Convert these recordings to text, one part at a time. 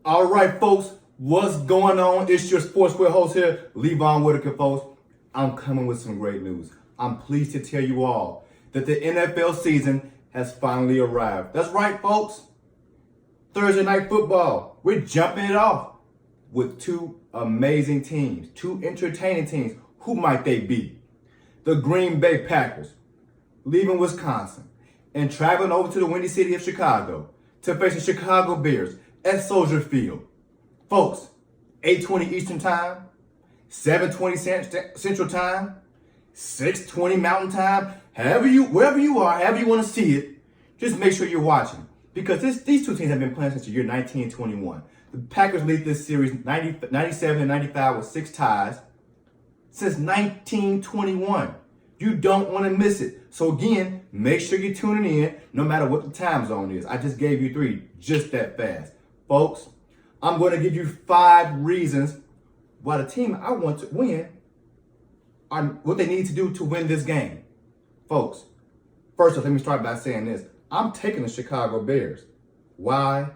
All right, folks, what's going on? It's your Sports Square host here, Levon Whitaker, folks. I'm coming with some great news. I'm pleased to tell you all that the NFL season has finally arrived. That's right, folks. Thursday night football. We're jumping it off with two amazing teams, two entertaining teams. Who might they be? The Green Bay Packers, leaving Wisconsin and traveling over to the windy city of Chicago to face the Chicago Bears at Soldier Field. Folks, 8:20 Eastern Time, 7:20 Central Time, 6:20 Mountain Time, wherever you are, however you want to see it, just make sure you're watching. Because these two teams have been playing since the year 1921. The Packers lead this series 97 and 95 with 6 ties since 1921. You don't want to miss it. So again, make sure you're tuning in no matter what the time zone is. I just gave you 3 just that fast. Folks, I'm going to give you 5 reasons why the team I want to win are what they need to do to win this game. Folks, first off, let me start by saying this. I'm taking the Chicago Bears. Why?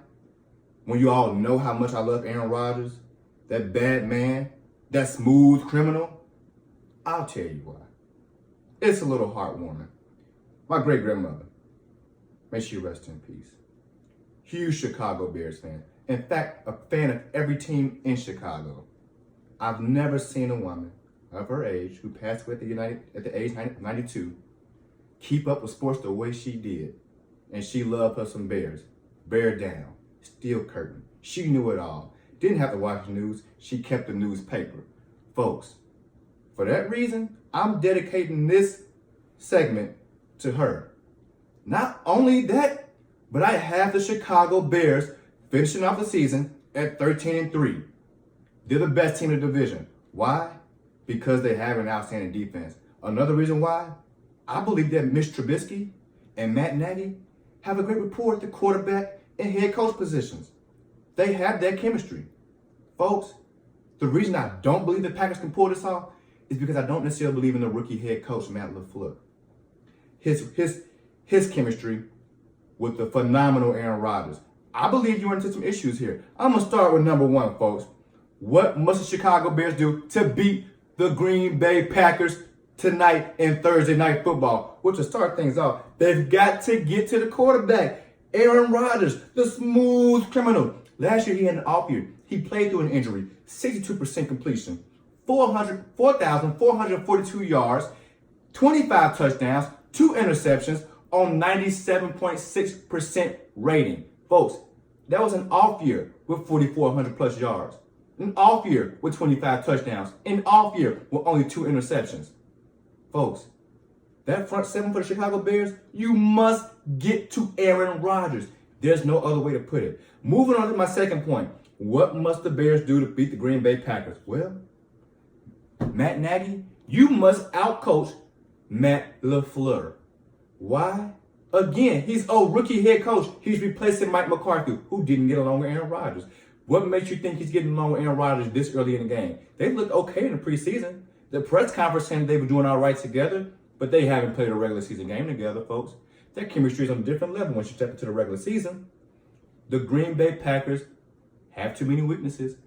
When you all know how much I love Aaron Rodgers, that bad man, that smooth criminal, I'll tell you why. It's a little heartwarming. My great-grandmother, may she rest in peace, huge Chicago Bears fan. In fact, a fan of every team in Chicago. I've never seen a woman of her age who passed away at the age of 92 keep up with sports the way she did. And she loved her some Bears. Bear down, steel curtain. She knew it all. Didn't have to watch the news. She kept the newspaper. Folks, for that reason, I'm dedicating this segment to her. Not only that, but I have the Chicago Bears finishing off the season at 13-3. They're the best team in the division. Why? Because they have an outstanding defense. Another reason why, I believe that Mitch Trubisky and Matt Nagy have a great rapport at the quarterback and head coach positions. They have that chemistry. Folks, the reason I don't believe the Packers can pull this off is because I don't necessarily believe in the rookie head coach, Matt LaFleur. His chemistry with the phenomenal Aaron Rodgers. I believe you run into some issues here. I'm going to start with number 1, folks. What must the Chicago Bears do to beat the Green Bay Packers tonight in Thursday night football? Well, to start things off, they've got to get to the quarterback. Aaron Rodgers, the smooth criminal. Last year he had an off year. He played through an injury, 62% completion, 4,442 yards, 25 touchdowns, 2 interceptions on 97.6% rating. Folks, that was an off year with 4,400 plus yards. An off year with 25 touchdowns. An off year with only 2 interceptions. Folks, that front 7 for the Chicago Bears, you must get to Aaron Rodgers. There's no other way to put it. Moving on to my second point. What must the Bears do to beat the Green Bay Packers? Well, Matt Nagy, you must outcoach Matt LaFleur. Why? Again, he's a rookie head coach. He's replacing Mike McCarthy, who didn't get along with Aaron Rodgers. What makes you think he's getting along with Aaron Rodgers this early in the game? They looked okay in the preseason. The press conference saying they were doing all right together, but they haven't played a regular season game together, folks. Their chemistry is on a different level once you step into the regular season. The Green Bay Packers have too many weaknesses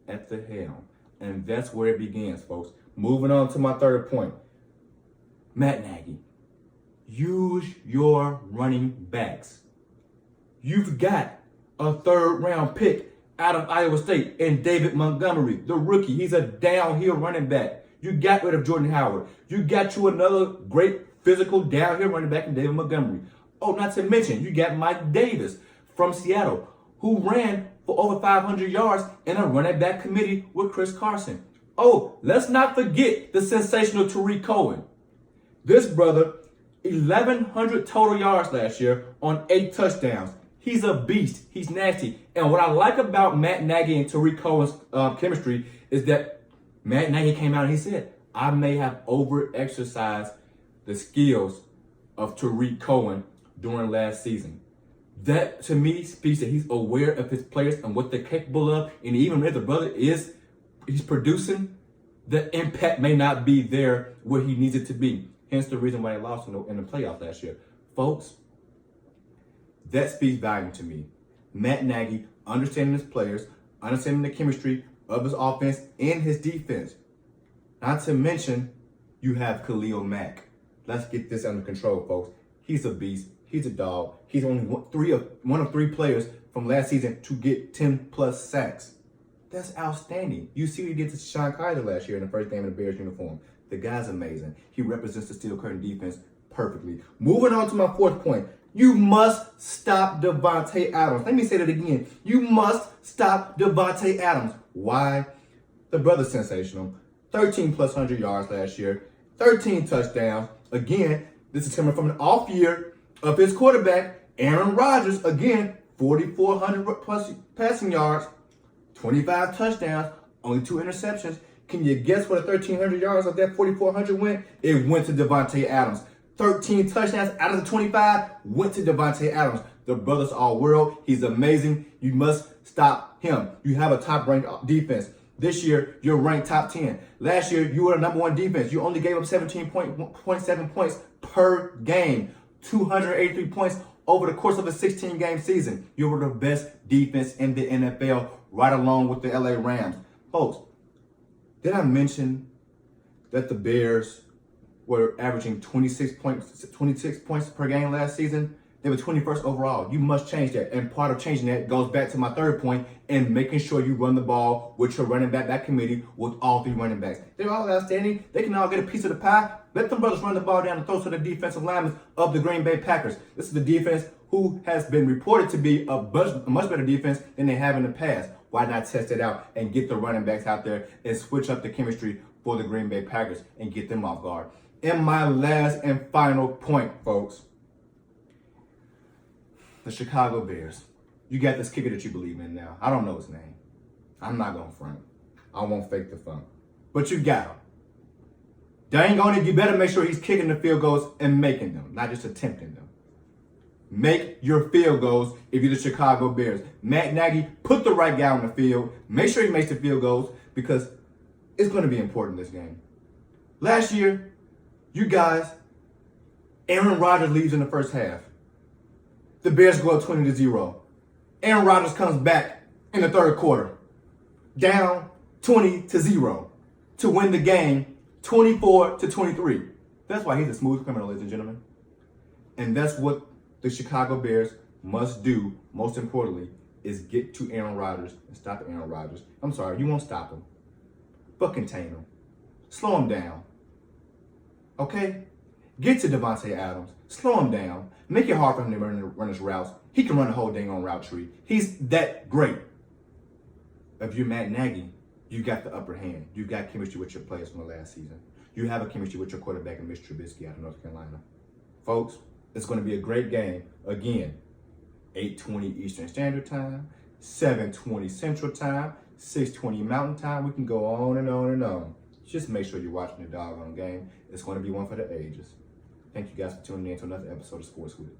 at the helm. And that's where it begins, folks. Moving on to my third point. Matt Nagy, use your running backs. You've got a 3rd round pick out of Iowa State in David Montgomery, the rookie. He's a downhill running back. You got rid of Jordan Howard. You got you another great physical downhill running back in David Montgomery. Oh, not to mention, you got Mike Davis from Seattle, who ran for over 500 yards in a running back committee with Chris Carson. Oh, let's not forget the sensational Tariq Cohen. This brother, 1,100 total yards last year on 8 touchdowns. He's a beast. He's nasty. And what I like about Matt Nagy and Tariq Cohen's chemistry is that Matt Nagy came out and he said, I may have over-exercised the skills of Tariq Cohen during last season. That, to me, speaks that he's aware of his players and what they're capable of. And even if the brother he's producing, the impact may not be there where he needs it to be. Hence the reason why they lost in the playoffs last year. Folks, that speaks volume to me. Matt Nagy understanding his players, understanding the chemistry of his offense and his defense. Not to mention, you have Khalil Mack. Let's get this under control, folks. He's a beast. He's a dog. He's only one of three players from last season to get 10 plus sacks. That's outstanding. You see what he did to Sean Kaiser last year in the first game in the Bears uniform. The guy's amazing. He represents the steel curtain defense perfectly. Moving on to my fourth point. You must stop Devontae Adams. Let me say that again. You must stop Devontae Adams. Why? The brother's sensational. 13 plus 100 yards last year. 13 touchdowns. Again, this is coming from an off year of his quarterback, Aaron Rodgers. Again, 4,400 plus passing yards, 25 touchdowns, only 2 interceptions. Can you guess where the 1,300 yards of that 4,400 went? It went to Devontae Adams. 13 touchdowns out of the 25 went to Devontae Adams. The brother's all world. He's amazing. You must stop him. You have a top-ranked defense. This year, you're ranked top 10. Last year, you were the number one defense. You only gave up 17.7 points per game. 283 points over the course of a 16-game season. You were the best defense in the NFL, right along with the LA Rams. Folks, did I mention that the Bears were averaging 26 points per game last season? They were 21st overall. You must change that. And part of changing that goes back to my third point and making sure you run the ball with your running back committee with all 3 running backs. They're all outstanding. They can all get a piece of the pie. Let them brothers run the ball down the throats of the defensive linemen of the Green Bay Packers. This is the defense who has been reported to be a much better defense than they have in the past. Why not test it out and get the running backs out there and switch up the chemistry for the Green Bay Packers and get them off guard? And my last and final point, folks. The Chicago Bears. You got this kicker that you believe in now. I don't know his name. I'm not going to front. I won't fake the funk. But you got him. Dang on it, you better make sure he's kicking the field goals and making them, not just attempting them. Make your field goals if you're the Chicago Bears. Matt Nagy, put the right guy on the field. Make sure he makes the field goals because it's going to be important this game. Last year, you guys, Aaron Rodgers leaves in the first half. The Bears go up 20-0. Aaron Rodgers comes back in the third quarter, down 20-0 to win the game 24-23. That's why he's a smooth criminal, ladies and gentlemen. And that's what the Chicago Bears must do, most importantly, is get to Aaron Rodgers and stop Aaron Rodgers. I'm sorry, you won't stop him, but contain him. Slow him down. Okay? Get to Devontae Adams. Slow him down. Make it hard for him to run his routes. He can run the whole dang on route tree. He's that great. If you're Matt Nagy, you got the upper hand. You got chemistry with your players from the last season. You have a chemistry with your quarterback and Mr. Trubisky out of North Carolina. Folks, it's going to be a great game. Again, 8:20 Eastern Standard Time, 7:20 Central Time, 6:20 Mountain Time. We can go on and on and on. Just make sure you're watching the doggone game. It's going to be one for the ages. Thank you guys for tuning in to another episode of Sports With It.